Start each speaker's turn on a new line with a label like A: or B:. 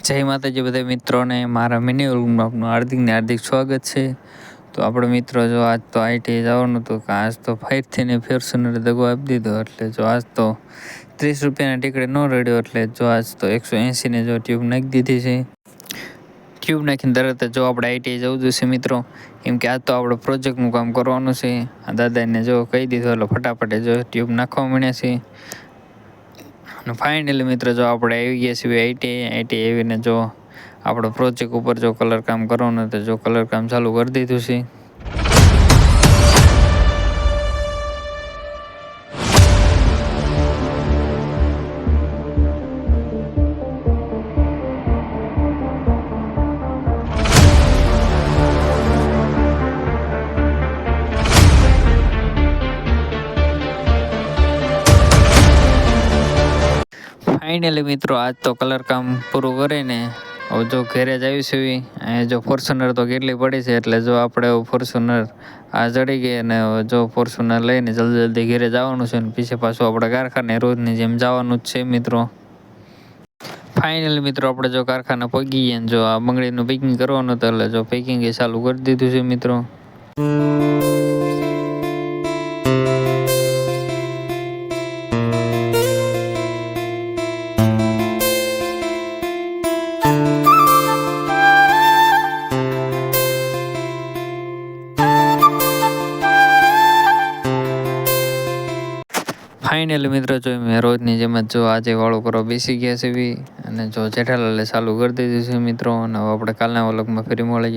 A: જય માતાજી બધા મિત્રોને મારા મિની વ્લોગમાં આપનું હાર્દિક સ્વાગત છે। તો આપણે મિત્રો જો આજ તો આઈટી જવાનું હતું કે આજ તો ફાઇટથી ને ફોર્ચ્યુનર દગો આપી દીધો, એટલે જો આજ તો 30 રૂપિયાના ટિકિટ ન રડ્યો, એટલે જો આજ તો 180 ને જો ટ્યુબ નાખી દીધી છે। ટ્યુબ નાખીને તરત જો આપણે આઈટી જવું જોઈશે મિત્રો, કેમ કે આજ તો આપણે પ્રોજેક્ટનું કામ કરવાનું છે। આ દાદાને જો કહી દીધું એટલે ફટાફટ જો ટ્યુબ નાખવા માંડ્યા છે। અને ફાઇનલી મિત્રો જો આપણે આવી ગયા છીએ આઈટી આવીને જો આપણો પ્રોજેક્ટ ઉપર જો કલર કામ કરવાનું તો જો કલર કામ ચાલુ કરી દીધું છે। ફાઇનલી મિત્રો આજ તો કલર કામ પૂરું કરીને હવે જો ઘરે જ આવી છે। અહીંયા જો ફોર્ચ્યુનર તો કેટલી પડી છે, એટલે જો આપણે ફોર્ચ્યુનર આ ચડી ગઈ અને જો ફોર્ચ્યુનર લઈને જલ્દી ઘરે જવાનું છે, અને પીછે પાછું આપણે કારખાને રોજની જેમ જવાનું જ છે મિત્રો। ફાઇનલી મિત્રો આપણે જો કારખાને પહોંચી ગયા ને જો આ બંગડીનું પેકિંગ કરવાનું હતું, એટલે જો પેકિંગ એ ચાલુ કરી દીધું છે મિત્રો। ફાઇનલી મિત્રો જો મેં રોજની જેમ જ જો આજે વાળું કરવા બેસી ગયા છે, અને જો જેઠાલાલે ચાલુ કરી દીધું છે મિત્રો। અને હવે આપણે કાલના વ્લોગમાં ફરી મળીએ।